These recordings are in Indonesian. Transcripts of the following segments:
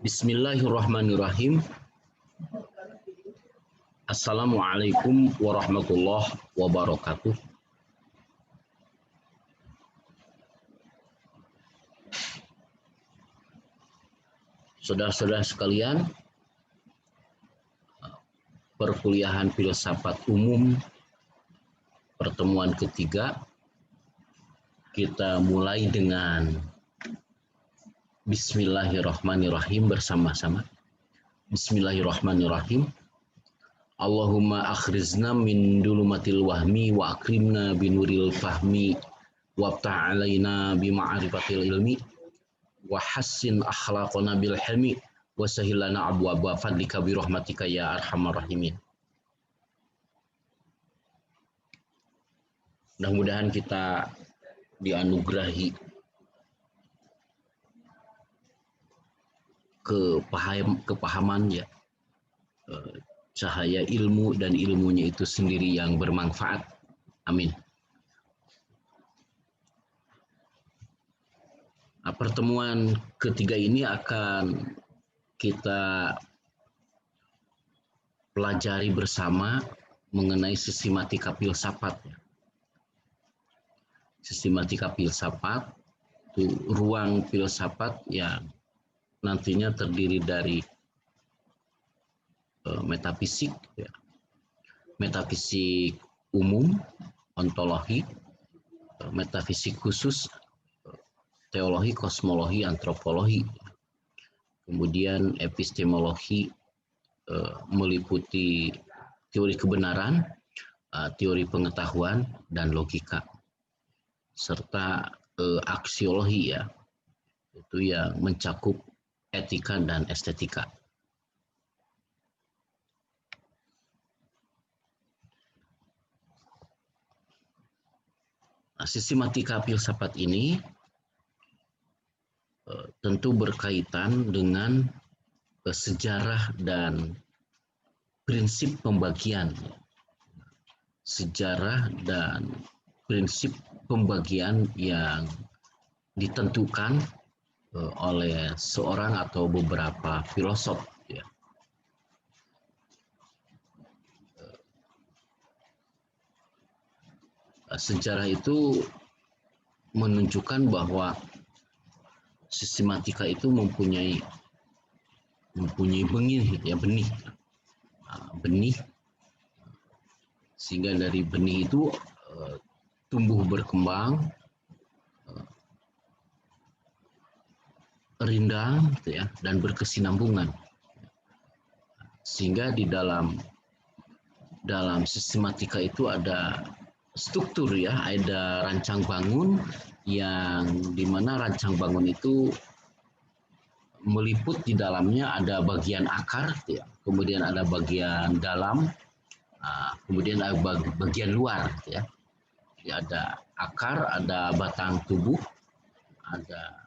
Bismillahirrahmanirrahim. Assalamualaikum warahmatullahi wabarakatuh. Saudara-saudara sekalian, perkuliahan filsafat umum pertemuan ketiga, kita mulai dengan Bismillahirrahmanirrahim bersama-sama. Bismillahirrahmanirrahim. Allahumma akhrizna min dulumatil wahmi wa akrimna binuril fahmi wabtah alaina bima'arifatil ilmi wa hassin akhlaqana bil hilmi wa sahilana abwaaba fadlika birahmatika ya arhamar rahimin. Mudah-mudahan kita dianugerahi kepahaman ya, cahaya ilmu dan ilmunya itu sendiri yang bermanfaat. Amin. Nah, pertemuan ketiga ini akan kita pelajari bersama mengenai sistematika filsafat. Sistematika filsafat itu ruang filsafat yang nantinya terdiri dari metafisik, ya, metafisik umum, ontologi, metafisik khusus, teologi, kosmologi, antropologi, kemudian epistemologi meliputi teori kebenaran, teori pengetahuan, dan logika, serta aksiologi ya, itu yang mencakup etika dan estetika. Nah, sistematika filsafat ini tentu berkaitan dengan sejarah dan prinsip pembagian. Sejarah dan prinsip pembagian yang ditentukan oleh seorang atau beberapa filosof. Ya. Sejarah itu menunjukkan bahwa sistematika itu mempunyai benih, ya, benih, sehingga dari benih itu tumbuh berkembang, rindang, gitu ya, dan berkesinambungan, sehingga di dalam sistematika itu ada struktur ya, ada rancang bangun yang dimana rancang bangun itu meliput di dalamnya ada bagian akar, gitu ya, kemudian ada bagian dalam, kemudian ada bagian luar, gitu ya. Jadi ada akar, ada batang tubuh, ada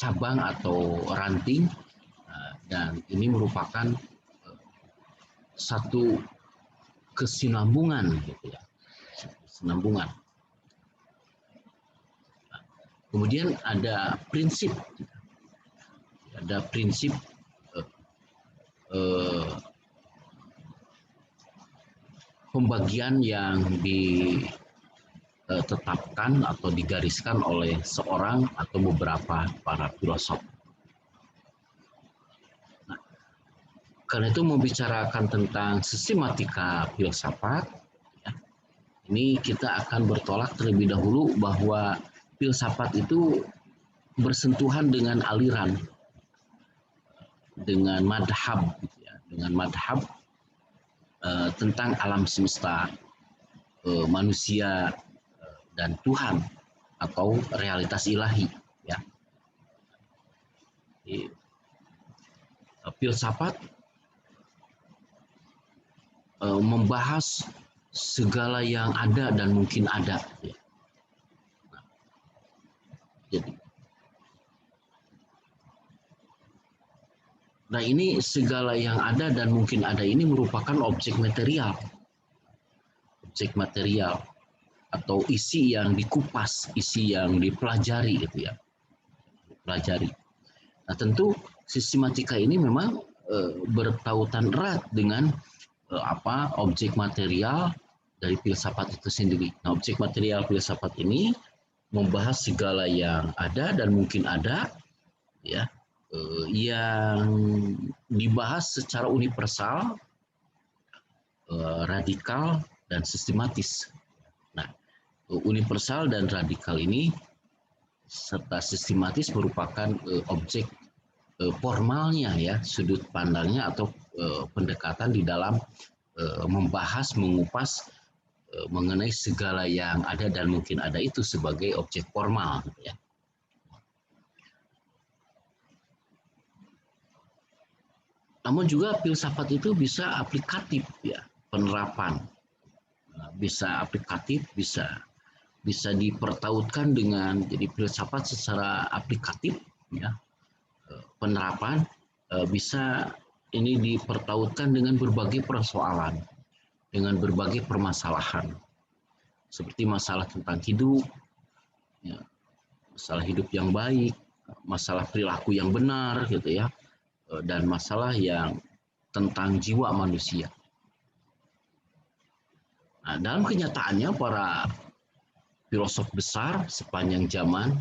cabang atau ranting, dan ini merupakan satu kesinambungan, gitu ya, kesinambungan. Kemudian ada prinsip pembagian yang ditetapkan atau digariskan oleh seorang atau beberapa para filosof. Nah, karena itu membicarakan tentang sistematika filsafat, ya, ini kita akan bertolak terlebih dahulu bahwa filsafat itu bersentuhan dengan aliran, dengan madhab, ya, dengan madhab tentang alam semesta, manusia, dan Tuhan atau realitas ilahi. Ya. Jadi, filsafat membahas segala yang ada dan mungkin ada. Ya. Nah, ini segala yang ada dan mungkin ada ini merupakan objek material atau isi yang dikupas, isi yang dipelajari, gitu ya, dipelajari. Nah, tentu sistematika ini memang bertautan erat dengan objek material dari filsafat itu sendiri. Nah, objek material filsafat ini membahas segala yang ada dan mungkin ada, ya, yang dibahas secara universal, radikal, dan sistematis. Nah, universal dan radikal ini serta sistematis merupakan objek formalnya, ya, sudut pandangnya atau pendekatan di dalam membahas, mengupas mengenai segala yang ada dan mungkin ada itu sebagai objek formal, ya. Namun juga filsafat itu bisa aplikatif, ya, penerapan. Bisa aplikatif, bisa dipertautkan dengan jadi filsafat secara aplikatif, ya. Penerapan bisa ini dipertautkan dengan berbagai persoalan, dengan berbagai permasalahan, seperti masalah tentang hidup, ya, masalah hidup yang baik, masalah perilaku yang benar, gitu ya, dan masalah yang tentang jiwa manusia. Nah, dalam kenyataannya para filosof besar sepanjang zaman,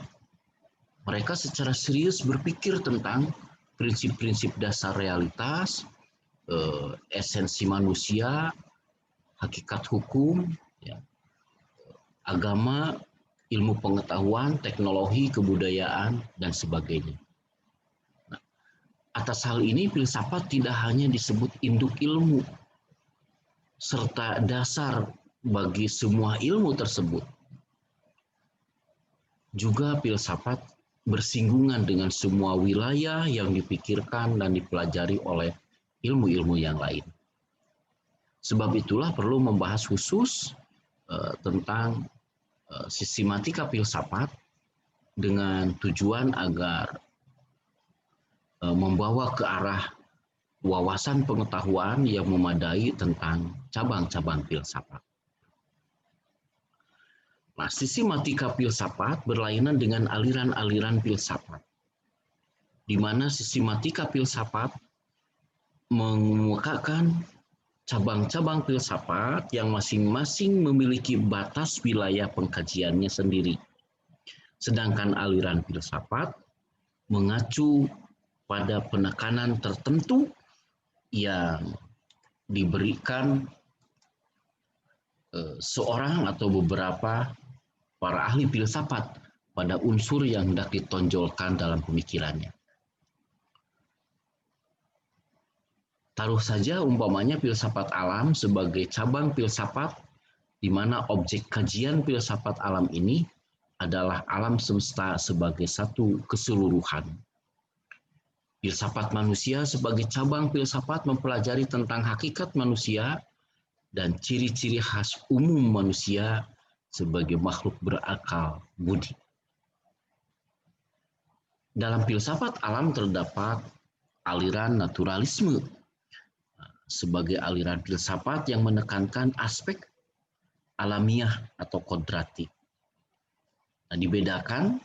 mereka secara serius berpikir tentang prinsip-prinsip dasar realitas, esensi manusia, hakikat hukum, ya, agama, ilmu pengetahuan, teknologi, kebudayaan, dan sebagainya. Nah, atas hal ini filsafat tidak hanya disebut induk ilmu, serta dasar bagi semua ilmu tersebut. Juga filsafat bersinggungan dengan semua wilayah yang dipikirkan dan dipelajari oleh ilmu-ilmu yang lain. Sebab itulah perlu membahas khusus tentang sistematika filsafat dengan tujuan agar membawa ke arah wawasan pengetahuan yang memadai tentang cabang-cabang filsafat. Nah, sistematika filsafat berlainan dengan aliran-aliran filsafat, di mana sistematika filsafat mengemukakan cabang-cabang filsafat yang masing-masing memiliki batas wilayah pengkajiannya sendiri. Sedangkan aliran filsafat mengacu pada penekanan tertentu yang diberikan seorang atau beberapa para ahli filsafat pada unsur yang hendak ditonjolkan dalam pemikirannya. Taruh saja umpamanya filsafat alam sebagai cabang filsafat di mana objek kajian filsafat alam ini adalah alam semesta sebagai satu keseluruhan. Filsafat manusia sebagai cabang filsafat mempelajari tentang hakikat manusia dan ciri-ciri khas umum manusia sebagai makhluk berakal budi. Dalam filsafat alam terdapat aliran naturalisme sebagai aliran filsafat yang menekankan aspek alamiah atau kodrati. Nah, dibedakan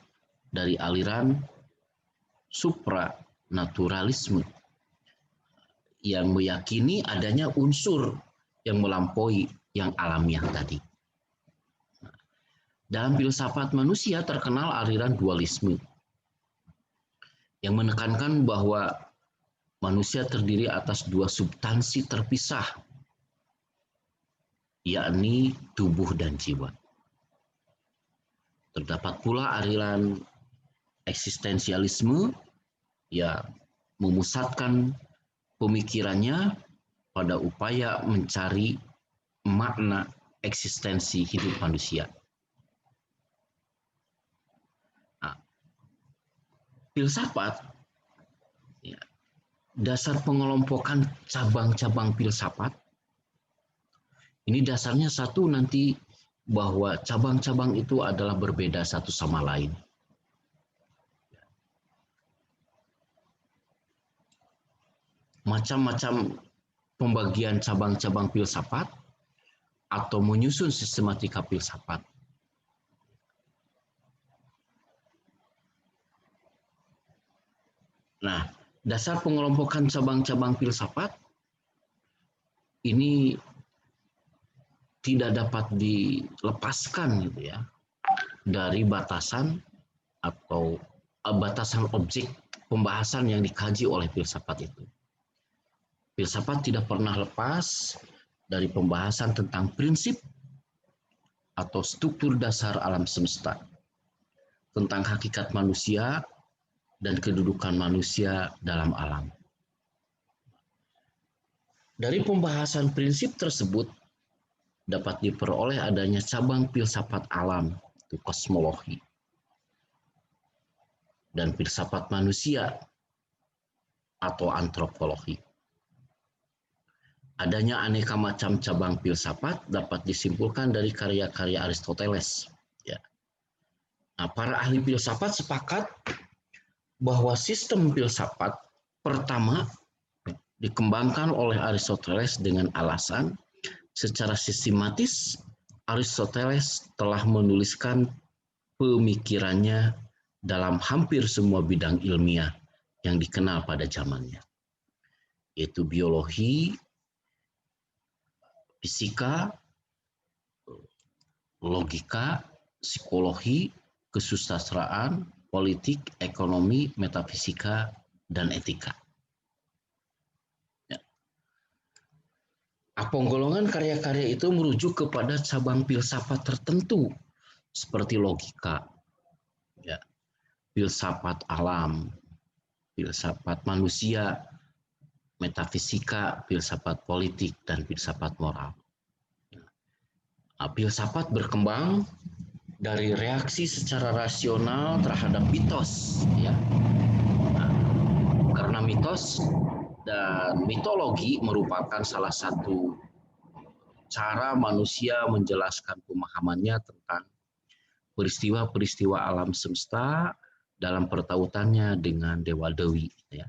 dari aliran supranaturalisme yang meyakini adanya unsur yang melampaui yang alamiah tadi. Dalam filsafat manusia terkenal aliran dualisme yang menekankan bahwa manusia terdiri atas dua substansi terpisah, yakni tubuh dan jiwa. Terdapat pula aliran eksistensialisme yang memusatkan pemikirannya pada upaya mencari makna eksistensi hidup manusia. Nah, filsafat, ya, dasar pengelompokan cabang-cabang filsafat, ini dasarnya satu nanti bahwa cabang-cabang itu adalah berbeda satu sama lain. Macam-macam pembagian cabang-cabang filsafat atau menyusun sistematika filsafat. Nah, dasar pengelompokan cabang-cabang filsafat ini tidak dapat dilepaskan gitu ya dari batasan atau batasan objek pembahasan yang dikaji oleh filsafat itu. Filsafat tidak pernah lepas dari pembahasan tentang prinsip atau struktur dasar alam semesta, tentang hakikat manusia dan kedudukan manusia dalam alam. Dari pembahasan prinsip tersebut dapat diperoleh adanya cabang filsafat alam, itu kosmologi, dan filsafat manusia atau antropologi. Adanya aneka macam cabang filsafat dapat disimpulkan dari karya-karya Aristoteles. Ya. Nah, para ahli filsafat sepakat bahwa sistem filsafat pertama dikembangkan oleh Aristoteles dengan alasan secara sistematis Aristoteles telah menuliskan pemikirannya dalam hampir semua bidang ilmiah yang dikenal pada zamannya, yaitu biologi, fisika, logika, psikologi, kesusastraan, politik, ekonomi, metafisika, dan etika. Ya. Golongan karya-karya itu merujuk kepada cabang filsafat tertentu seperti logika, ya, filsafat alam, filsafat manusia, metafisika, filsafat politik, dan filsafat moral. Nah, filsafat berkembang dari reaksi secara rasional terhadap mitos, ya. Nah, karena mitos dan mitologi merupakan salah satu cara manusia menjelaskan pemahamannya tentang peristiwa-peristiwa alam semesta dalam pertautannya dengan dewa dewi, ya.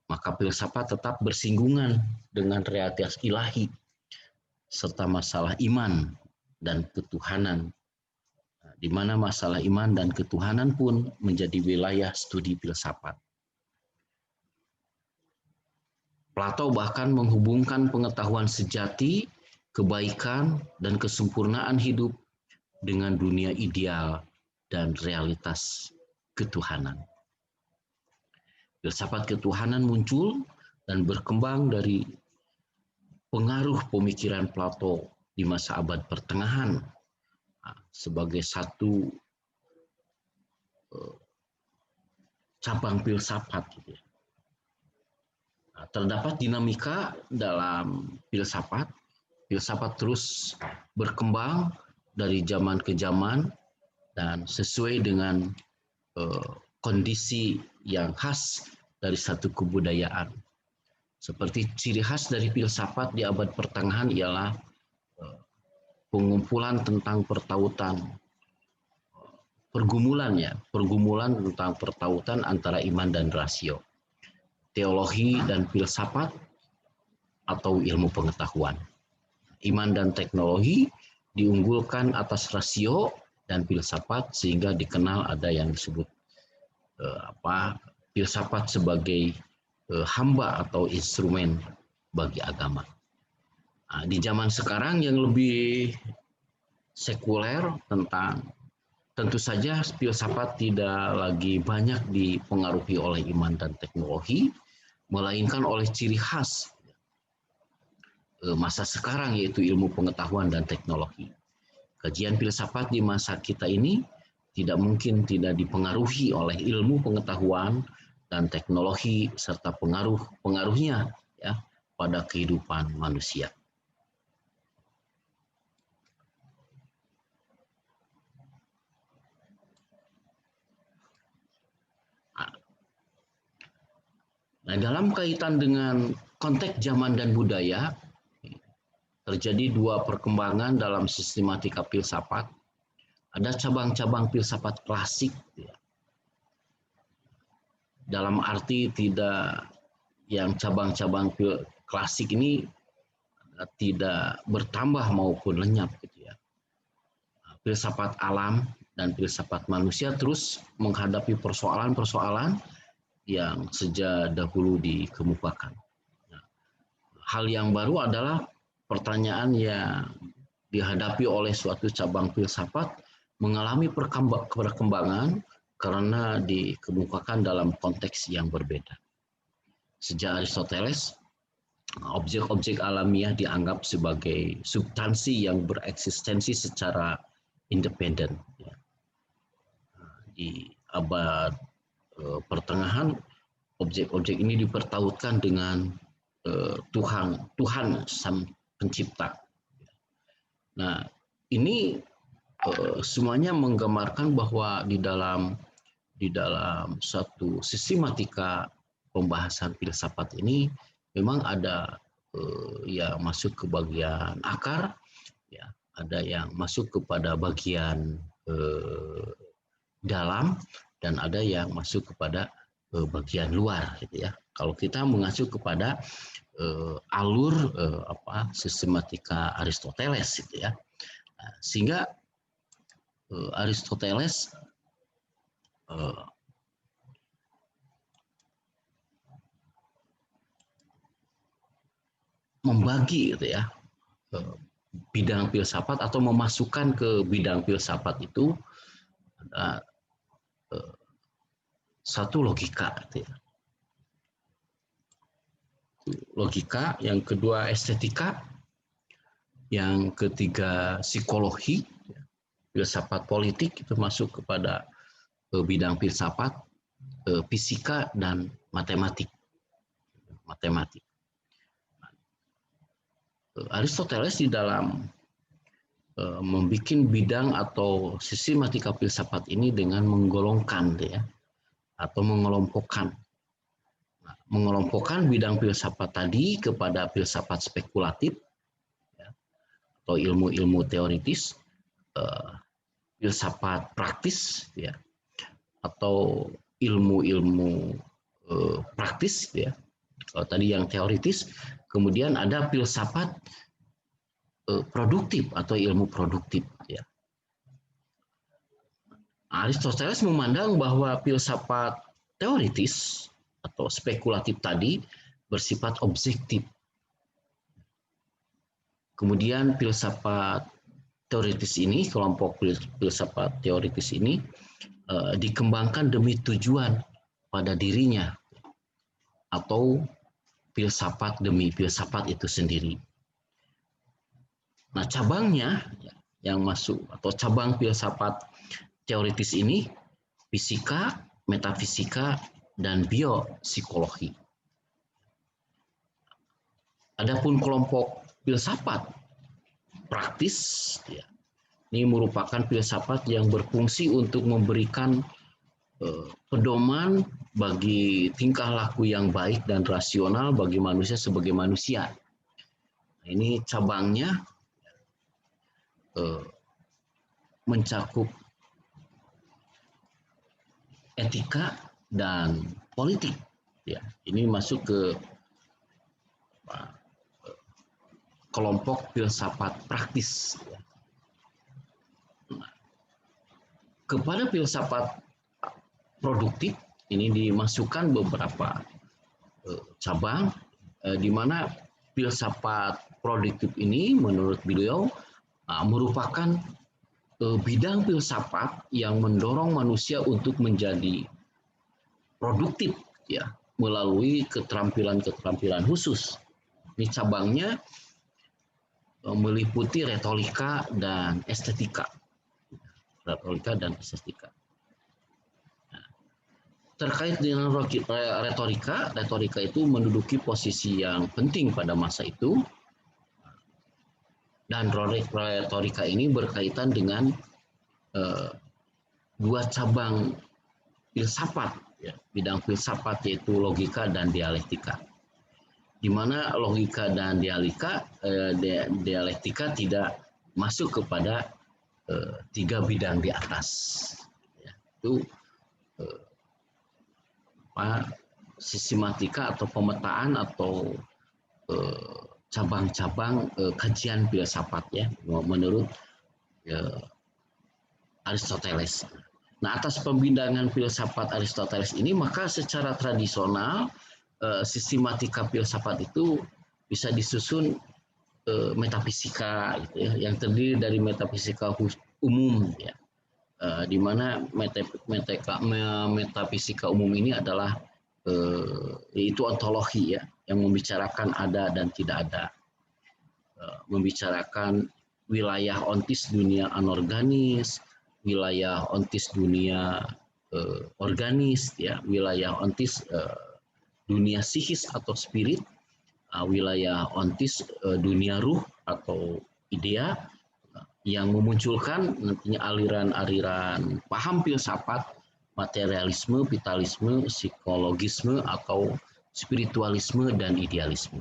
Maka filsafat tetap bersinggungan dengan realitas ilahi serta masalah iman dan ketuhanan, di mana masalah iman dan ketuhanan pun menjadi wilayah studi filsafat. Plato bahkan menghubungkan pengetahuan sejati, kebaikan, dan kesempurnaan hidup dengan dunia ideal dan realitas ketuhanan. Filsafat ketuhanan muncul dan berkembang dari pengaruh pemikiran Plato di masa abad pertengahan sebagai satu cabang filsafat. Terdapat dinamika dalam filsafat. Filsafat terus berkembang dari zaman ke zaman dan sesuai dengan kondisi yang khas dari satu kebudayaan. Seperti ciri khas dari filsafat di abad pertengahan ialah pengumpulan tentang pertautan, pergumulan tentang pertautan antara iman dan rasio, teologi dan filsafat atau ilmu pengetahuan. Iman dan teknologi diunggulkan atas rasio dan filsafat sehingga dikenal ada yang disebut filsafat sebagai hamba atau instrumen bagi agama. Nah, di zaman sekarang yang lebih sekuler tentu saja filsafat tidak lagi banyak dipengaruhi oleh iman dan teknologi, melainkan oleh ciri khas masa sekarang yaitu ilmu pengetahuan dan teknologi. Kajian filsafat di masa kita ini tidak mungkin tidak dipengaruhi oleh ilmu pengetahuan dan teknologi serta pengaruhnya ya pada kehidupan manusia. Nah, dalam kaitan dengan konteks zaman dan budaya, terjadi dua perkembangan dalam sistematika filsafat. Ada cabang-cabang filsafat klasik, ya. Dalam arti tidak yang cabang-cabang klasik ini tidak bertambah maupun lenyap, gitu ya. Filsafat alam dan filsafat manusia terus menghadapi persoalan-persoalan yang sejak dahulu dikemukakan. Nah, hal yang baru adalah pertanyaan yang dihadapi oleh suatu cabang filsafat mengalami perkembangan karena dikemukakan dalam konteks yang berbeda. Sejak Aristoteles, objek-objek alamiah dianggap sebagai substansi yang bereksistensi secara independen. Di abad pertengahan, objek-objek ini dipertautkan dengan Tuhan Sang Pencipta. Nah, ini semuanya menggambarkan bahwa di dalam satu sistematika pembahasan filsafat ini memang ada yang masuk ke bagian akar, ya, ada yang masuk kepada bagian dalam, dan ada yang masuk kepada bagian luar, gitu ya. Kalau kita mengacu kepada alur sistematika Aristoteles, gitu ya. Nah, sehingga Aristoteles membagi, gitu ya, bidang filsafat atau memasukkan ke bidang filsafat itu ada satu logika, gitu ya. Logika, yang kedua estetika, yang ketiga psikologi, filsafat politik itu masuk kepada bidang filsafat, fisika, dan matematik. Aristoteles di dalam membuat bidang atau sistematika filsafat ini dengan menggolongkan, ya, atau mengelompokkan. Mengelompokkan bidang filsafat tadi kepada filsafat spekulatif, ya, atau ilmu-ilmu teoritis, filsafat praktis, ya, atau ilmu-ilmu praktis, ya. Kalau tadi yang teoritis, kemudian ada filsafat produktif atau ilmu produktif, ya. Aristoteles memandang bahwa filsafat teoritis atau spekulatif tadi bersifat objektif. Kemudian filsafat teoritis ini, kelompok filsafat teoritis ini dikembangkan demi tujuan pada dirinya, atau filsafat demi filsafat itu sendiri. Nah, cabangnya yang masuk atau cabang filsafat teoritis ini fisika, metafisika, dan biopsikologi. Adapun kelompok filsafat praktis, ya, ini merupakan filsafat yang berfungsi untuk memberikan pedoman bagi tingkah laku yang baik dan rasional bagi manusia sebagai manusia. Ini cabangnya mencakup etika dan politik, ya. Ini masuk ke kelompok filsafat praktis, ya. Kepada filsafat produktif ini dimasukkan beberapa cabang, di mana filsafat produktif ini menurut beliau merupakan bidang filsafat yang mendorong manusia untuk menjadi produktif, ya, melalui keterampilan-keterampilan khusus. Ini cabangnya meliputi retorika dan estetika. Terkait dengan retorika, retorika itu menduduki posisi yang penting pada masa itu, dan retorika ini berkaitan dengan dua cabang filsafat, ya, bidang filsafat, yaitu logika dan dialektika. Di mana logika dan dialektika tidak masuk kepada tiga bidang di atas, ya, itu sistematika atau pemetaan atau cabang-cabang kajian filsafat, ya, menurut Aristoteles. Nah, atas pembidangan filsafat Aristoteles ini, maka secara tradisional sistematika filsafat itu bisa disusun metafisika, gitu ya, yang terdiri dari metafisika umum, ya, di mana metafisika umum ini adalah yaitu ontologi, ya, yang membicarakan ada dan tidak ada, membicarakan wilayah ontis dunia anorganis, wilayah ontis dunia organis, ya, wilayah ontis dunia psikis atau spirit, wilayah ontis dunia ruh atau idea, yang memunculkan nantinya aliran-aliran paham filsafat, materialisme, vitalisme, psikologisme atau spiritualisme dan idealisme.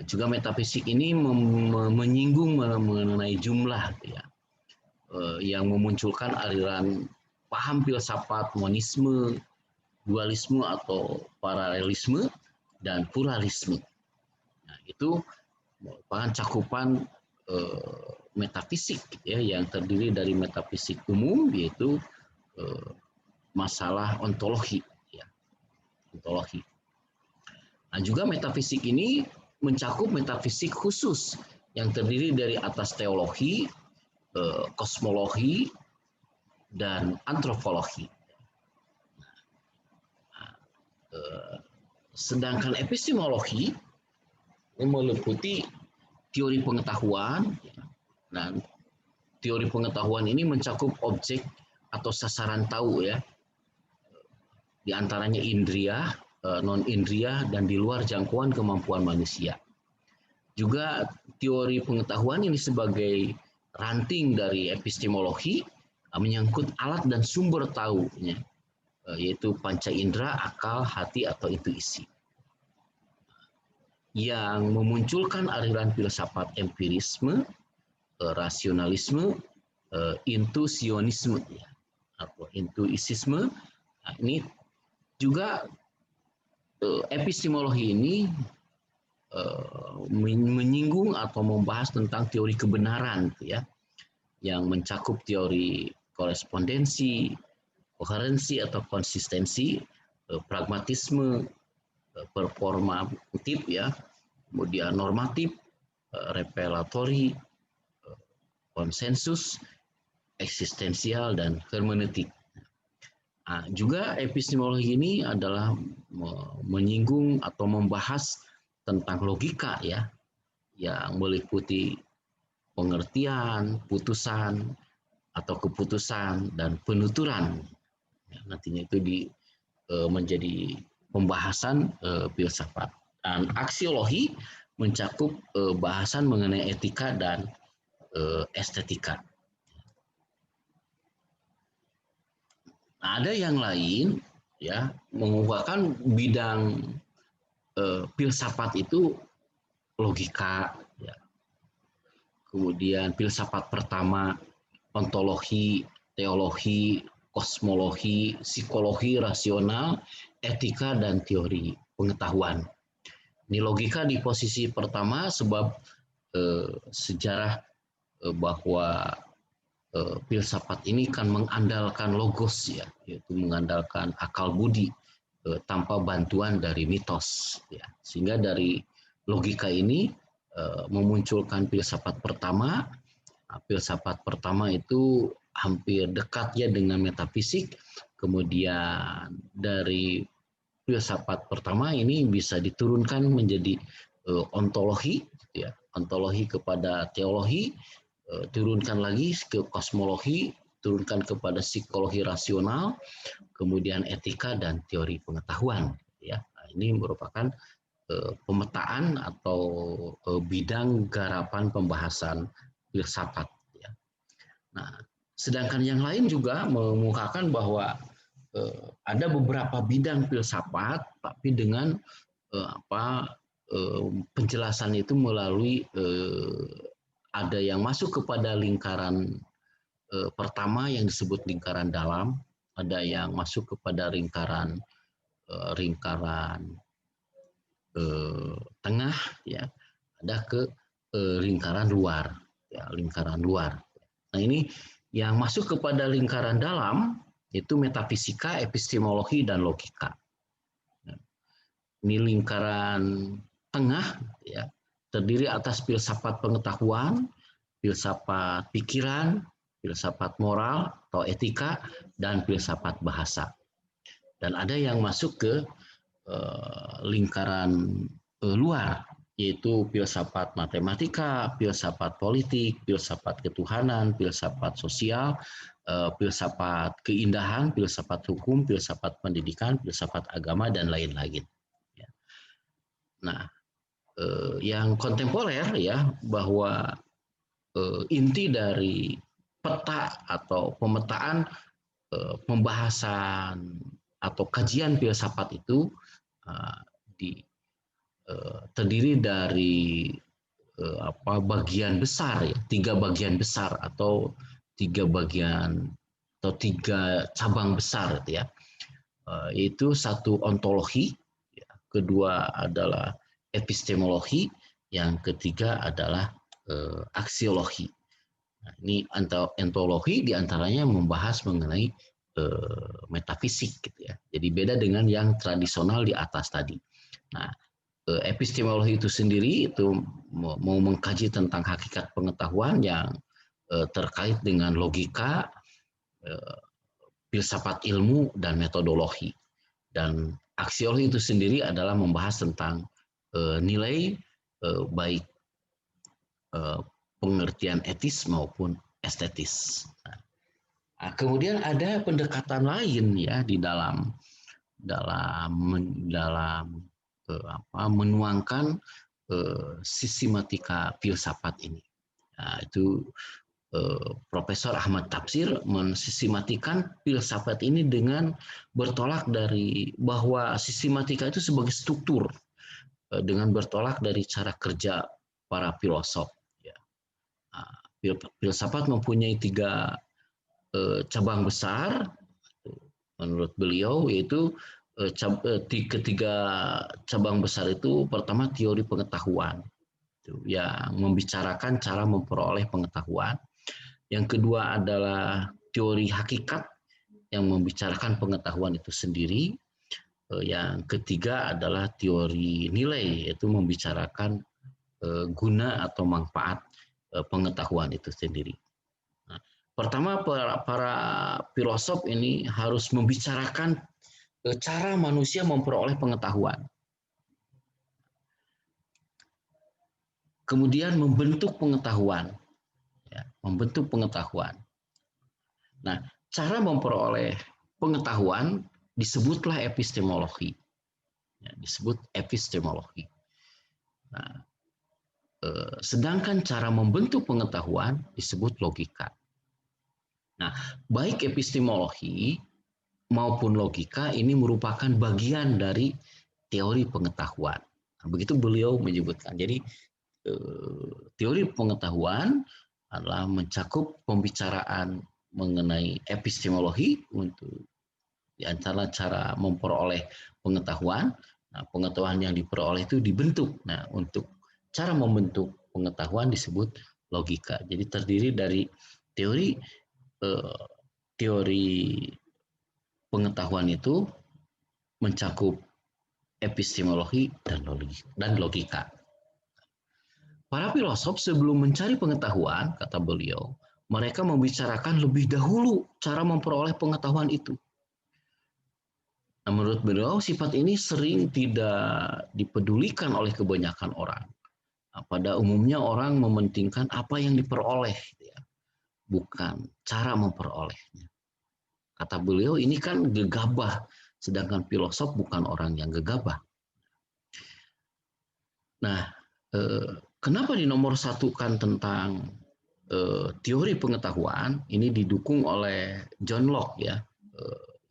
Juga metafisik ini menyinggung mengenai jumlah, ya, yang memunculkan aliran paham filsafat monisme, dualisme atau paralelisme, dan pluralisme. Nah, itu merupakan cakupan metafisik, ya, yang terdiri dari metafisik umum, yaitu masalah ontologi, ya, ontologi. Nah, juga metafisik ini mencakup metafisik khusus yang terdiri dari atas teologi, kosmologi, dan antropologi. Sedangkan epistemologi ini meliputi teori pengetahuan. Dan teori pengetahuan ini mencakup objek atau sasaran tahu, ya, di antaranya indria, non-indria, dan di luar jangkauan kemampuan manusia. Juga teori pengetahuan ini sebagai ranting dari epistemologi menyangkut alat dan sumber tahu, ya, yaitu panca indera, akal, hati, atau intuisi, yang memunculkan aliran filsafat empirisme, rasionalisme, intuisionisme, ya, atau intuisisme. Nah, ini juga epistemologi ini menyinggung atau membahas tentang teori kebenaran, ya, yang mencakup teori korespondensi, koherensi atau konsistensi, pragmatisme, performatif, ya, kemudian normatif, revelatori, konsensus, eksistensial, dan hermeneutik. Nah, juga epistemologi ini adalah menyinggung atau membahas tentang logika, ya, yang meliputi pengertian, putusan, atau keputusan, dan penuturan. Ya, nantinya itu menjadi pembahasan filsafat. Dan aksiologi mencakup bahasan mengenai etika dan estetika. Nah, ada yang lain, ya, menguatkan bidang filsafat itu logika, ya. Kemudian filsafat pertama ontologi, teologi, kosmologi, psikologi rasional, etika, dan teori pengetahuan. Ini logika di posisi pertama sebab sejarah bahwa filsafat ini kan mengandalkan logos, ya, yaitu mengandalkan akal budi tanpa bantuan dari mitos, ya. Sehingga dari logika ini memunculkan filsafat pertama. Nah, filsafat pertama itu hampir dekat, ya, dengan metafisik. Kemudian dari filsafat pertama ini bisa diturunkan menjadi ontologi, ya, ontologi kepada teologi, turunkan lagi ke kosmologi, turunkan kepada psikologi rasional, kemudian etika, dan teori pengetahuan, ya. Nah, ini merupakan pemetaan atau bidang garapan pembahasan filsafat, ya. Nah, sedangkan yang lain juga mengemukakan bahwa ada beberapa bidang filsafat, tapi dengan penjelasan itu melalui ada yang masuk kepada lingkaran pertama yang disebut lingkaran dalam, ada yang masuk kepada lingkaran tengah, ya, ada ke lingkaran luar, ya, lingkaran luar. Nah, ini Yang masuk kepada lingkaran dalam itu metafisika, epistemologi, dan logika. Ini lingkaran tengah, ya, terdiri atas filsafat pengetahuan, filsafat pikiran, filsafat moral atau etika, dan filsafat bahasa. Dan ada yang masuk ke lingkaran luar, yaitu filsafat matematika, filsafat politik, filsafat ketuhanan, filsafat sosial, filsafat keindahan, filsafat hukum, filsafat pendidikan, filsafat agama, dan lain-lain. Nah, yang kontemporer ya, bahwa inti dari peta atau pemetaan pembahasan atau kajian filsafat itu terdiri dari bagian besar ya, 3 bagian besar atau 3 bagian atau 3 cabang besar gitu ya. Yaitu satu ontologi, kedua adalah epistemologi, yang ketiga adalah aksiologi. Nah, ini ontologi diantaranya membahas mengenai metafisik gitu ya. Jadi beda dengan yang tradisional di atas tadi. Nah, epistemologi itu sendiri itu mau mengkaji tentang hakikat pengetahuan yang terkait dengan logika, filsafat ilmu, dan metodologi. Dan aksiologi itu sendiri adalah membahas tentang nilai baik pengertian etis maupun estetis. Nah, kemudian ada pendekatan lain ya di dalam menuangkan sistematika filsafat ini. Nah, itu Profesor Ahmad Tafsir mensistematikan filsafat ini dengan bertolak dari bahwa sistematika itu sebagai struktur, dengan bertolak dari cara kerja para filosof. Filsafat mempunyai 3 cabang besar menurut beliau, yaitu ketiga cabang besar itu, pertama teori pengetahuan yang membicarakan cara memperoleh pengetahuan. Yang kedua adalah teori hakikat yang membicarakan pengetahuan itu sendiri. Yang ketiga adalah teori nilai, yaitu membicarakan guna atau manfaat pengetahuan itu sendiri. Nah, pertama para filosof ini harus membicarakan cara manusia memperoleh pengetahuan. Kemudian membentuk pengetahuan. Ya, membentuk pengetahuan. Nah, cara memperoleh pengetahuan disebutlah epistemologi. Ya, disebut epistemologi. Nah, sedangkan cara membentuk pengetahuan disebut logika. Nah, baik epistemologi maupun logika ini merupakan bagian dari teori pengetahuan. Nah, begitu beliau menyebutkan. Jadi teori pengetahuan adalah mencakup pembicaraan mengenai epistemologi untuk di antara cara memperoleh pengetahuan. Nah, pengetahuan yang diperoleh itu dibentuk. Nah, untuk cara membentuk pengetahuan disebut logika. Jadi terdiri dari teori pengetahuan itu mencakup epistemologi dan logika. Para filosof sebelum mencari pengetahuan, kata beliau, mereka membicarakan lebih dahulu cara memperoleh pengetahuan itu. Nah, menurut beliau, sifat ini sering tidak dipedulikan oleh kebanyakan orang. Nah, pada umumnya orang mementingkan apa yang diperoleh, ya, bukan cara memperolehnya. Kata beliau, ini kan gegabah, sedangkan filosof bukan orang yang gegabah. Nah, kenapa dinomorsatukan tentang teori pengetahuan ini didukung oleh John Locke ya,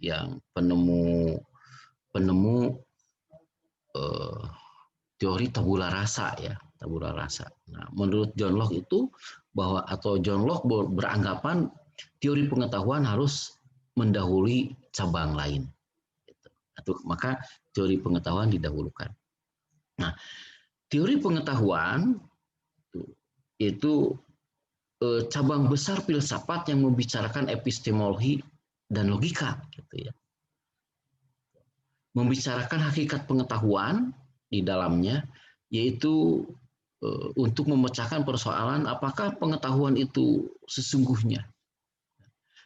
yang penemu teori tabula rasa ya, tabula rasa. Nah, menurut John Locke itu John Locke beranggapan teori pengetahuan harus mendahului cabang lain. Maka teori pengetahuan didahulukan. Nah, teori pengetahuan itu cabang besar filsafat yang membicarakan epistemologi dan logika, gitu ya. Membicarakan hakikat pengetahuan di dalamnya, yaitu untuk memecahkan persoalan apakah pengetahuan itu sesungguhnya,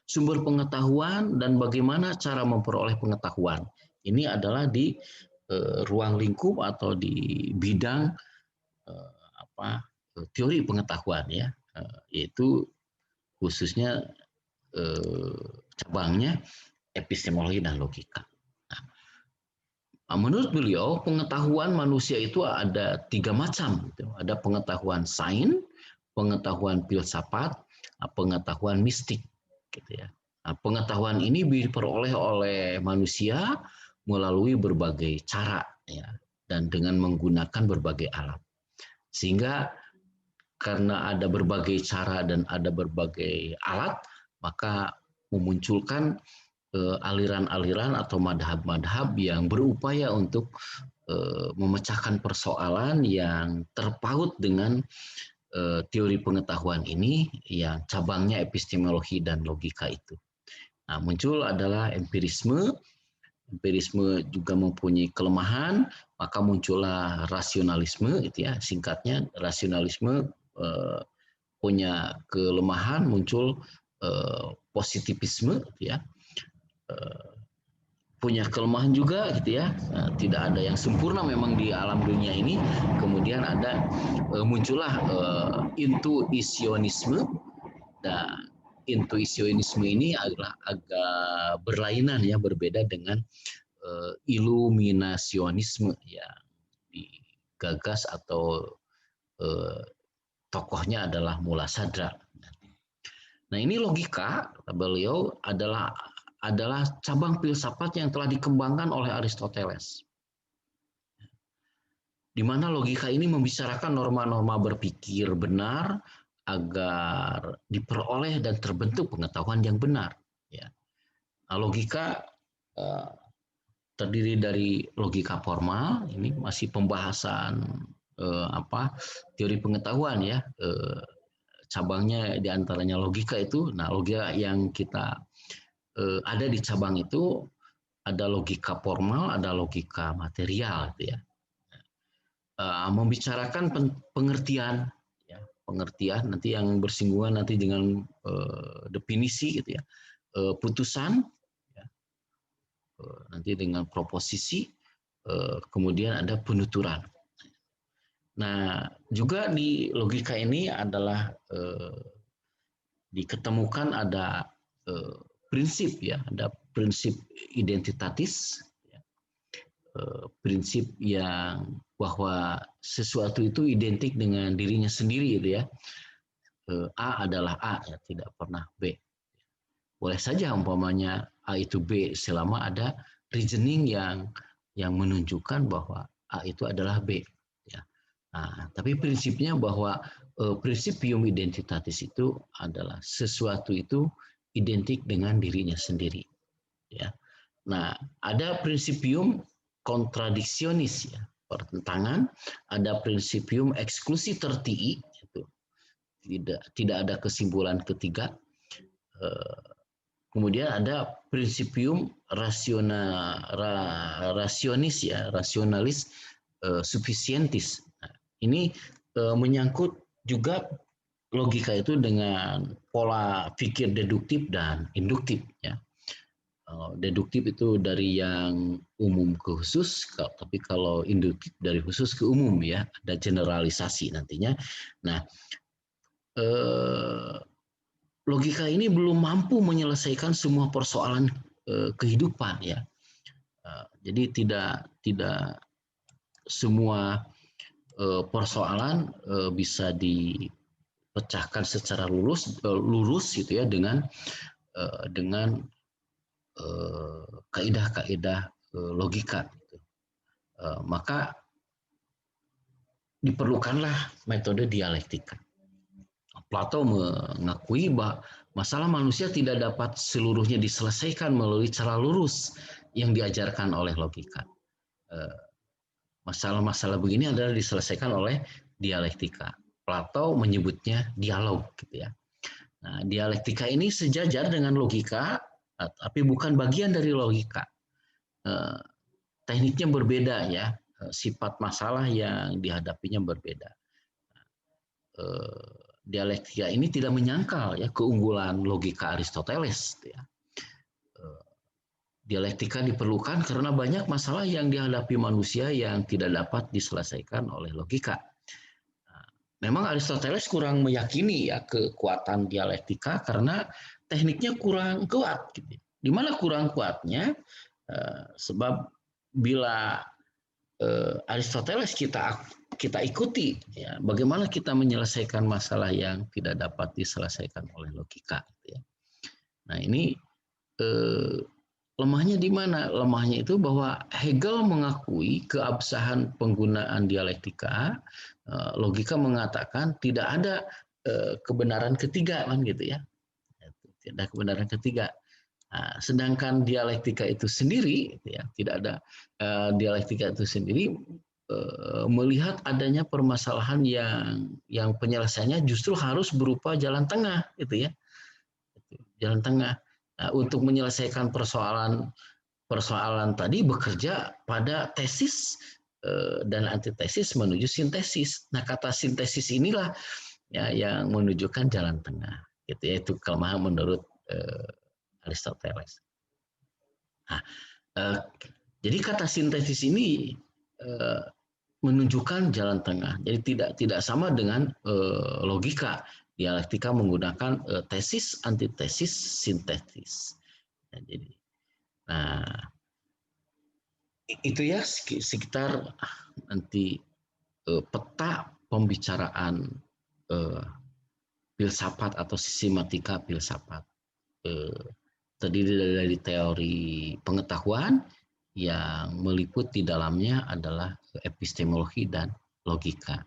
sumber pengetahuan dan bagaimana cara memperoleh pengetahuan. Ini adalah di ruang lingkup atau di bidang teori pengetahuan ya, yaitu khususnya cabangnya epistemologi dan logika. Menurut beliau, pengetahuan manusia itu ada 3 macam. Ada pengetahuan sains, pengetahuan filsafat, pengetahuan mistik. Gitu ya. Nah, pengetahuan ini diperoleh oleh manusia melalui berbagai cara, ya, dan dengan menggunakan berbagai alat. Sehingga karena ada berbagai cara dan ada berbagai alat, maka memunculkan aliran-aliran atau madhab-madhab yang berupaya untuk memecahkan persoalan yang terpaut dengan teori pengetahuan ini yang cabangnya epistemologi dan logika itu. Nah, muncul adalah empirisme. Empirisme juga mempunyai kelemahan, maka muncullah rasionalisme, gitu ya. Singkatnya, rasionalisme punya kelemahan, muncul positivisme, gitu ya. Punya kelemahan juga, gitu ya. Tidak ada yang sempurna memang di alam dunia ini. Kemudian ada muncullah intuisionisme. Dan intuisionisme ini adalah agak berlainan ya, berbeda dengan iluminasionisme yang digagas atau tokohnya adalah Mula Sadra. Nah, ini logika, kata beliau, adalah cabang filsafat yang telah dikembangkan oleh Aristoteles. Di mana logika ini membicarakan norma-norma berpikir benar agar diperoleh dan terbentuk pengetahuan yang benar. Ya. Nah, logika terdiri dari logika formal, ini masih pembahasan teori pengetahuan ya. Cabangnya diantaranya logika itu. Nah, logika yang kita ada di cabang itu ada logika formal, ada logika material, gitu ya. Membicarakan pengertian, ya, pengertian nanti yang bersinggungan nanti dengan definisi, gitu ya, putusan, ya, nanti dengan proposisi, kemudian ada penuturan. Nah, juga di logika ini adalah diketemukan ada prinsip ya, ada prinsip identitatis, ya, prinsip yang bahwa sesuatu itu identik dengan dirinya sendiri, gitu ya. A adalah A, ya, tidak pernah B. Boleh saja umpamanya A itu B selama ada reasoning yang menunjukkan bahwa A itu adalah B. Ya. Nah, tapi prinsipnya bahwa prinsipum identitatis itu adalah sesuatu itu identik dengan dirinya sendiri. Ya. Nah, ada prinsipum kontradiksionis, ya, pertentangan, ada prinsipum exclusi tertii, itu tidak ada kesimpulan ketiga. Kemudian ada prinsipum rasionis ya, rasionalis sufisientis. Nah, ini menyangkut juga logika itu dengan pola pikir deduktif dan induktif ya. Deduktif itu dari yang umum ke khusus, tapi kalau induktif dari khusus ke umum ya, ada generalisasi nantinya. Nah, logika ini belum mampu menyelesaikan semua persoalan kehidupan ya. Jadi tidak semua persoalan bisa dipecahkan secara lurus gitu ya dengan kaidah-kaidah logika. Gitu. Maka diperlukanlah metode dialektika. Plato mengakui bahwa masalah manusia tidak dapat seluruhnya diselesaikan melalui cara lurus yang diajarkan oleh logika. Masalah-masalah begini adalah diselesaikan oleh dialektika. Plato menyebutnya dialog, gitu ya. Nah, dialektika ini sejajar dengan logika, tapi bukan bagian dari logika. Tekniknya berbeda ya, sifat masalah yang dihadapinya berbeda. Dialektika ini tidak menyangkal ya keunggulan logika Aristoteles. Ya. Dialektika diperlukan karena banyak masalah yang dihadapi manusia yang tidak dapat diselesaikan oleh logika. Memang Aristoteles kurang meyakini ya kekuatan dialektika karena tekniknya kurang kuat. Gitu. Di mana kurang kuatnya? Sebab bila Aristoteles kita ikuti, ya, bagaimana kita menyelesaikan masalah yang tidak dapat diselesaikan oleh logika. Gitu ya. Nah ini lemahnya di mana? Lemahnya itu bahwa Hegel mengakui keabsahan penggunaan dialektika. Logika mengatakan tidak ada kebenaran ketiga kan gitu ya. Tidak ada kebenaran ketiga. Nah, sedangkan dialektika itu sendiri, ya, tidak ada dialektika itu sendiri melihat adanya permasalahan yang penyelesaiannya justru harus berupa jalan tengah, gitu ya, jalan tengah. Nah, untuk menyelesaikan persoalan tadi bekerja pada tesis dan antitesis menuju sintesis. Nah, kata sintesis inilah ya yang menunjukkan jalan tengah. Gitu ya, itu kelemahan menurut Aristoteles. Nah, jadi kata sintesis ini menunjukkan jalan tengah. Jadi tidak sama dengan logika. Dialektika menggunakan tesis, antitesis, sintesis. Nah, itu ya sekitar nanti peta pembicaraan filsafat atau sistematika filsafat. Terdiri dari teori pengetahuan yang meliput di dalamnya adalah epistemologi dan logika.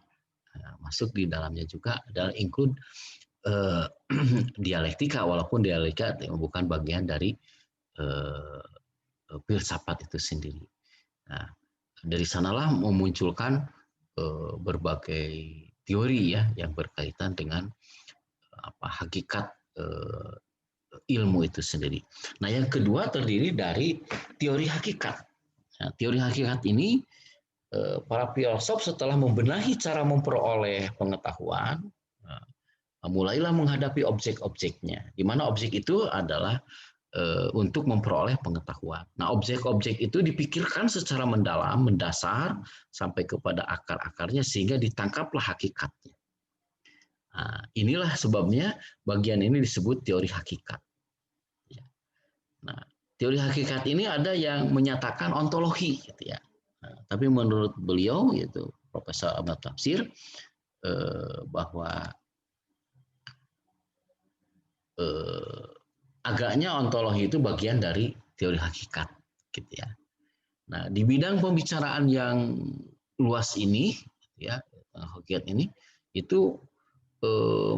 Nah, masuk di dalamnya juga adalah include dialektika, walaupun dialektika bukan bagian dari filsafat itu sendiri. Nah, dari sanalah memunculkan berbagai teori ya yang berkaitan dengan hakikat ilmu itu sendiri. Nah, yang kedua terdiri dari teori hakikat. Nah, teori hakikat ini para filsuf setelah membenahi cara memperoleh pengetahuan, mulailah menghadapi objek-objeknya. Di mana objek itu adalah untuk memperoleh pengetahuan. Nah, objek-objek itu dipikirkan secara mendalam, mendasar, sampai kepada akar-akarnya sehingga ditangkaplah hakikatnya. Nah, inilah sebabnya bagian ini disebut teori hakikat. Nah, teori hakikat ini ada yang menyatakan ontologi, gitu ya. Nah, tapi menurut beliau, yaitu Profesor Ahmad Tafsir, bahwa agaknya ontologi itu bagian dari teori hakikat, gitu ya. Nah, di bidang pembicaraan yang luas ini, ya, hakikat ini itu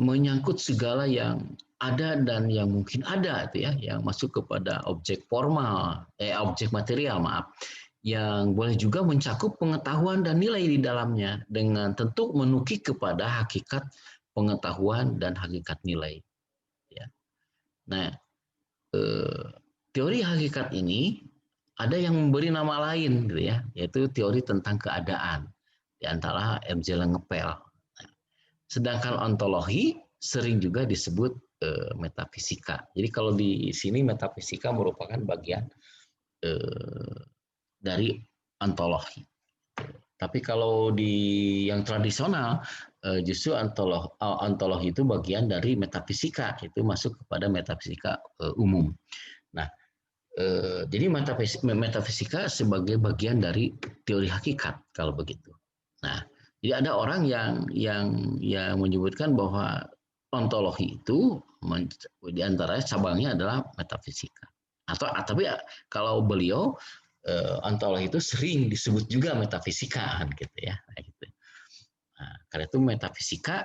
menyangkut segala yang ada dan yang mungkin ada, itu ya, yang masuk kepada objek formal, objek material, maaf, yang boleh juga mencakup pengetahuan dan nilai di dalamnya dengan tentu menukik kepada hakikat pengetahuan dan hakikat nilai. Ya. Nah, teori hakikat ini ada yang memberi nama lain, gitu ya, yaitu teori tentang keadaan, di antara M.J. Langepel. Nah, sedangkan ontologi sering juga disebut metafisika. Jadi kalau di sini metafisika merupakan bagian dari ontologi. Tapi kalau di yang tradisional justru ontologi itu bagian dari metafisika, itu masuk kepada metafisika umum. Nah, jadi metafisika sebagai bagian dari teori hakikat kalau begitu. Nah, jadi ada orang yang menyebutkan bahwa ontologi itu di antara cabangnya adalah metafisika. Tapi kalau beliau ontologi itu sering disebut juga metafisika gitu ya. Nah, karena itu metafisika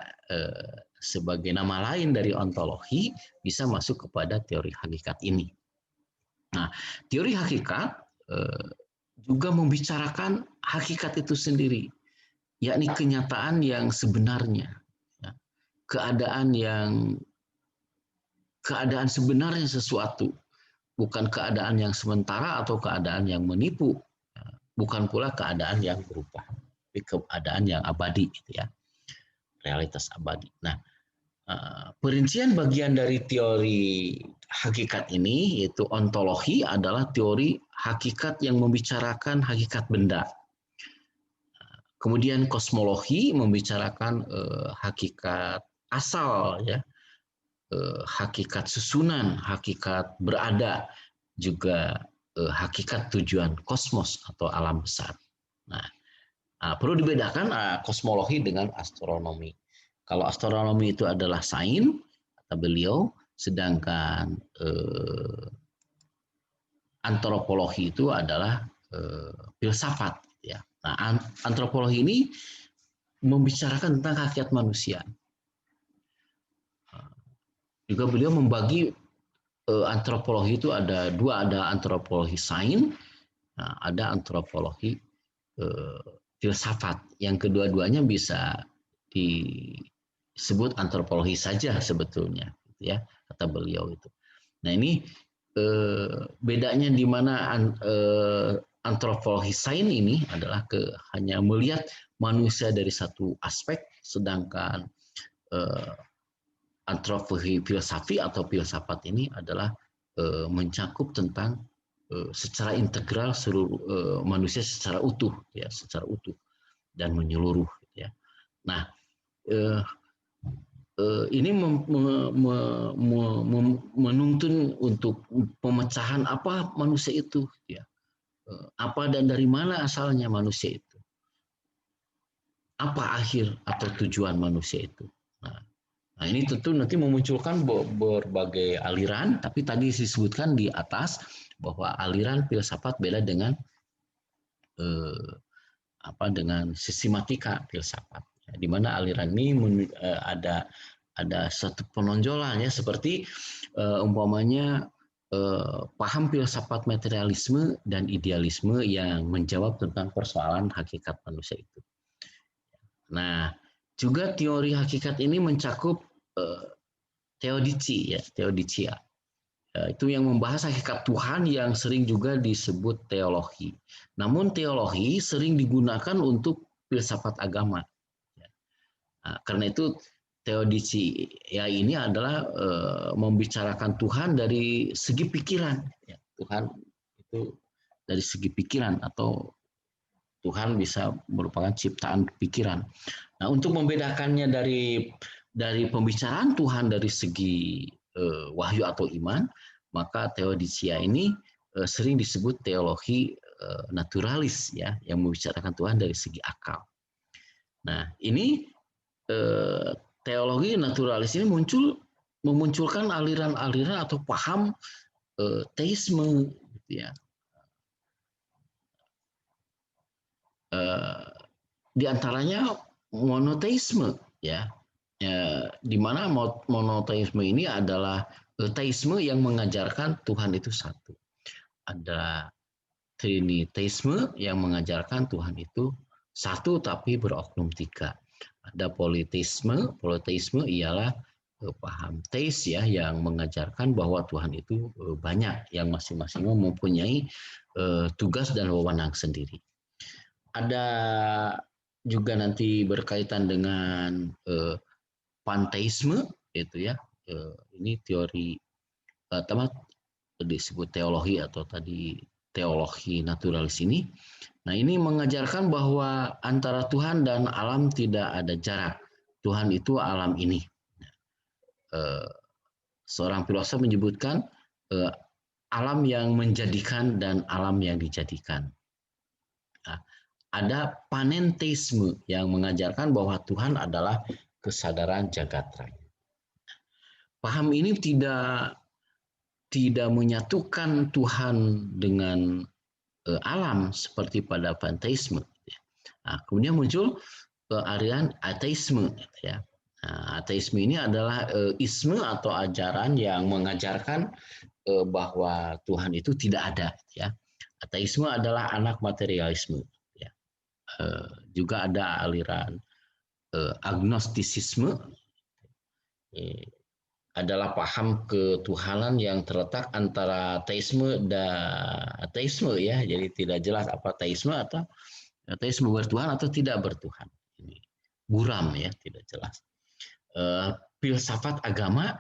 sebagai nama lain dari ontologi bisa masuk kepada teori hakikat ini. Nah, teori hakikat juga membicarakan hakikat itu sendiri, yakni kenyataan yang sebenarnya, ya, keadaan yang keadaan sebenarnya sesuatu, bukan keadaan yang sementara atau keadaan yang menipu, bukan pula keadaan yang berubah, tapi keadaan yang abadi, gitu ya, realitas abadi. Nah, perincian bagian dari teori hakikat ini, yaitu ontologi, adalah teori hakikat yang membicarakan hakikat benda. Kemudian kosmologi membicarakan hakikat asal, ya, hakikat susunan, hakikat berada, juga hakikat tujuan kosmos atau alam besar. Nah, perlu dibedakan kosmologi dengan astronomi. Kalau astronomi itu adalah sains, kata beliau, sedangkan antropologi itu adalah filsafat. Ya. Nah, antropologi ini membicarakan tentang hakikat manusia. Juga beliau membagi antropologi itu ada dua, ada antropologi sains, ada antropologi filsafat. Yang kedua-duanya bisa disebut antropologi saja sebetulnya, gitu ya, kata beliau itu. Nah, ini bedanya di mana antropologi sains ini adalah hanya melihat manusia dari satu aspek, sedangkan antropologi filsafi atau filsafat ini adalah mencakup tentang secara integral seluruh manusia secara utuh, ya, secara utuh dan menyeluruh, ya. Nah, ini menuntun untuk pemecahan apa manusia itu, ya, apa dan dari mana asalnya manusia itu, apa akhir atau tujuan manusia itu. Nah, ini tentu nanti memunculkan berbagai aliran, tapi tadi disebutkan di atas bahwa aliran filsafat beda dengan dengan sistematika filsafat, di mana aliran ini ada satu penonjolan, ya, seperti umpamanya paham filsafat materialisme dan idealisme yang menjawab tentang persoalan hakikat manusia itu. Nah, juga teori hakikat ini mencakup teodici, ya, teodicia. Itu yang membahas hakikat Tuhan yang sering juga disebut teologi. Namun teologi sering digunakan untuk filsafat agama. Nah, karena itu teodici ya ini adalah membicarakan Tuhan dari segi pikiran. Ya, Tuhan itu dari segi pikiran, atau Tuhan bisa merupakan ciptaan pikiran. Nah, untuk membedakannya dari pembicaraan Tuhan dari segi wahyu atau iman, maka teodicia ini sering disebut teologi naturalis, ya, yang membicarakan Tuhan dari segi akal. Nah, ini teologi naturalis ini memunculkan aliran-aliran atau paham teisme, gitu ya. Di antaranya monoteisme, ya, di mana monoteisme ini adalah teisme yang mengajarkan Tuhan itu satu. Ada triniteisme yang mengajarkan Tuhan itu satu tapi beroknum tiga. Ada politeisme ialah paham teis, ya, yang mengajarkan bahwa Tuhan itu banyak, yang masing-masing mempunyai tugas dan wewenang sendiri. Ada juga nanti berkaitan dengan panteisme, itu, ya. Ini teori disebut teologi atau tadi teologi naturalis ini. Nah, ini mengajarkan bahwa antara Tuhan dan alam tidak ada jarak. Tuhan itu alam ini. Seorang filosof menyebutkan alam yang menjadikan dan alam yang dijadikan. Nah, ada panenteisme yang mengajarkan bahwa Tuhan adalah kesadaran jagat raya. Paham ini tidak menyatukan Tuhan dengan alam seperti pada panteisme. Nah, kemudian muncul aliran ateisme, ya. Nah, ateisme ini adalah isme atau ajaran yang mengajarkan bahwa Tuhan itu tidak ada, ya. Ateisme adalah anak materialisme, ya. Juga ada aliran agnostisisme. adalah paham ketuhanan yang terletak antara teisme dan ateisme ya. Jadi tidak jelas apa teisme atau teisme bertuhan atau tidak bertuhan. Ini buram ya, tidak jelas. Filsafat agama,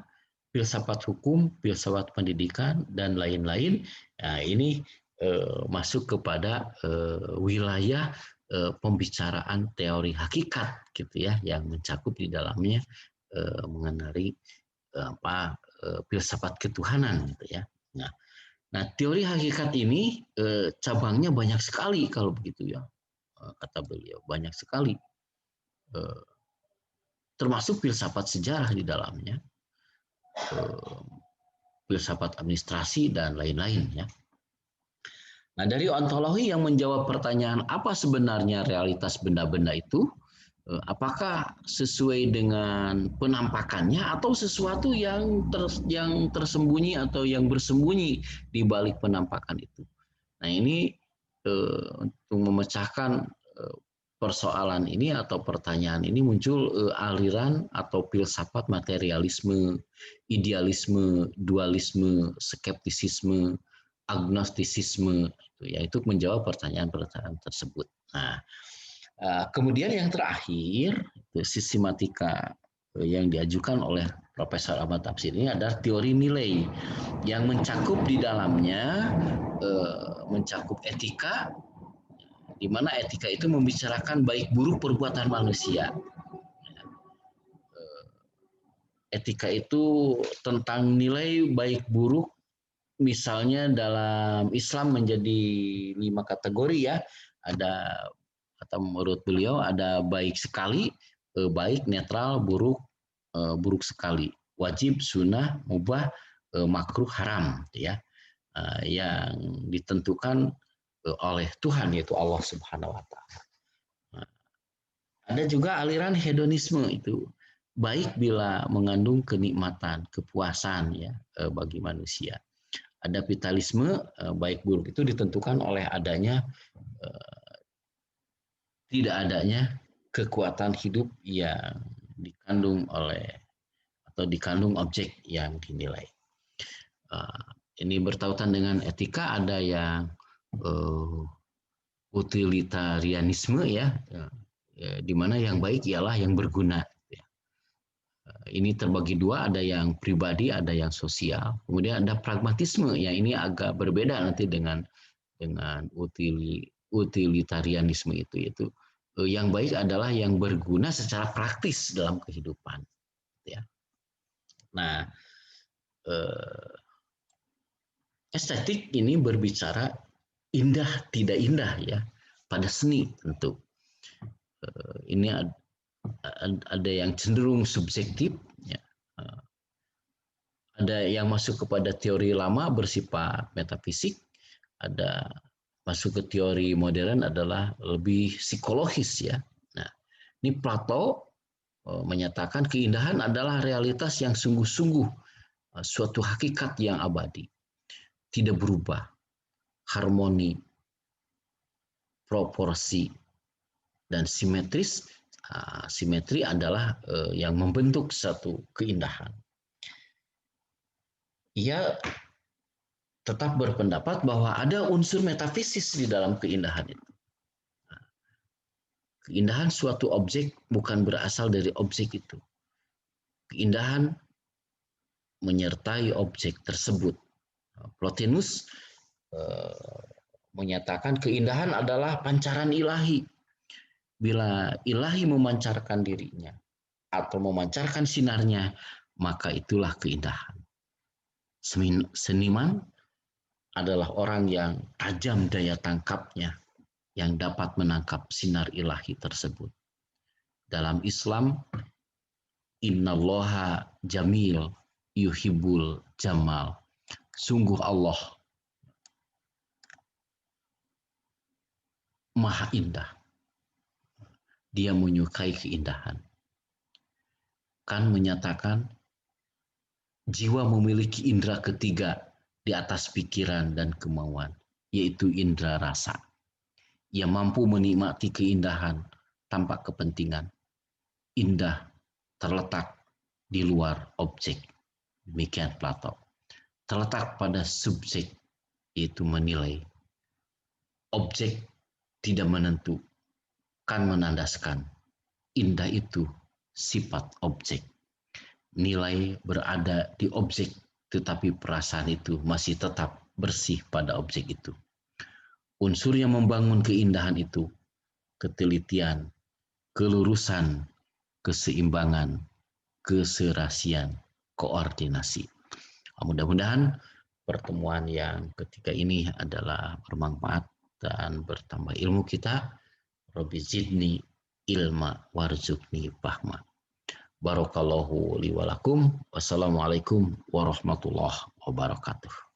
filsafat hukum, filsafat pendidikan dan lain-lain. Nah, ini masuk kepada wilayah pembicaraan teori hakikat gitu ya, yang mencakup di dalamnya mengenai filsafat ketuhanan gitu ya. Nah, teori hakikat ini cabangnya banyak sekali kalau begitu ya, kata beliau, banyak sekali, termasuk filsafat sejarah di dalamnya, filsafat administrasi dan lain-lain ya. Nah, dari ontologi yang menjawab pertanyaan apa sebenarnya realitas benda-benda itu, apakah sesuai dengan penampakannya atau sesuatu yang tersembunyi atau yang bersembunyi di balik penampakan itu. Nah, ini untuk memecahkan persoalan ini atau pertanyaan ini muncul aliran atau filsafat materialisme, idealisme, dualisme, skeptisisme, agnostisisme, yaitu menjawab pertanyaan-pertanyaan tersebut. Nah, kemudian yang terakhir, sistematika yang diajukan oleh Profesor Ahmad Tafsir ini adalah teori nilai yang mencakup di dalamnya mencakup etika, di mana etika itu membicarakan baik buruk perbuatan manusia. Etika itu tentang nilai baik buruk, misalnya dalam Islam menjadi 5 kategori ya. Ada, kata menurut beliau, ada baik sekali, baik, netral, buruk, buruk sekali, wajib, sunnah, mubah, makruh, haram ya, yang ditentukan oleh Tuhan, yaitu Allah Subhanahu wa Ta'ala. Ada juga aliran hedonisme, itu baik bila mengandung kenikmatan, kepuasan ya bagi manusia. Ada vitalisme, baik buruk itu ditentukan oleh adanya tidak adanya kekuatan hidup yang dikandung oleh atau dikandung objek yang dinilai. Ini bertautan dengan etika, ada yang utilitarianisme ya, di mana yang baik ialah yang berguna. Ini terbagi dua, ada yang pribadi, ada yang sosial. Kemudian ada pragmatisme, ya ini agak berbeda nanti dengan utilitarianisme itu, yaitu yang baik adalah yang berguna secara praktis dalam kehidupan. Ya. Nah, estetik ini berbicara indah tidak indah ya, pada seni tentu. Ini ada yang cenderung subjektif, ya. Ada yang masuk kepada teori lama bersifat metafisik, ada masuk ke teori modern adalah lebih psikologis ya. Nah, ini Plato menyatakan keindahan adalah realitas yang sungguh-sungguh, suatu hakikat yang abadi, tidak berubah, harmoni, proporsi, dan simetris. Simetri adalah yang membentuk satu keindahan. Ia tetap berpendapat bahwa ada unsur metafisis di dalam keindahan itu. Keindahan suatu objek bukan berasal dari objek itu. Keindahan menyertai objek tersebut. Plotinus menyatakan keindahan adalah pancaran ilahi. Bila ilahi memancarkan dirinya atau memancarkan sinarnya, maka itulah keindahan. Seniman adalah orang yang tajam daya tangkapnya, yang dapat menangkap sinar ilahi tersebut. Dalam Islam, innallaha jamil yuhibbul jamal. Sungguh Allah maha indah. Dia menyukai keindahan. Kan menyatakan jiwa memiliki indera ketiga di atas pikiran dan kemauan, yaitu indera rasa. Ia mampu menikmati keindahan tanpa kepentingan. Indah terletak di luar objek. Demikian Plato. Terletak pada subjek, yaitu menilai. Objek tidak menentu, kan menandaskan. Indah itu sifat objek. Nilai berada di objek, tetapi perasaan itu masih tetap bersih pada objek itu. Unsur yang membangun keindahan itu, ketelitian, kelurusan, keseimbangan, keserasian, koordinasi. Mudah-mudahan pertemuan yang ketiga ini adalah bermanfaat dan bertambah ilmu kita. Rabbi zidni ilma warzuqni fahma. Barakallahu li wa lakum. Wassalamualaikum warahmatullahi wabarakatuh.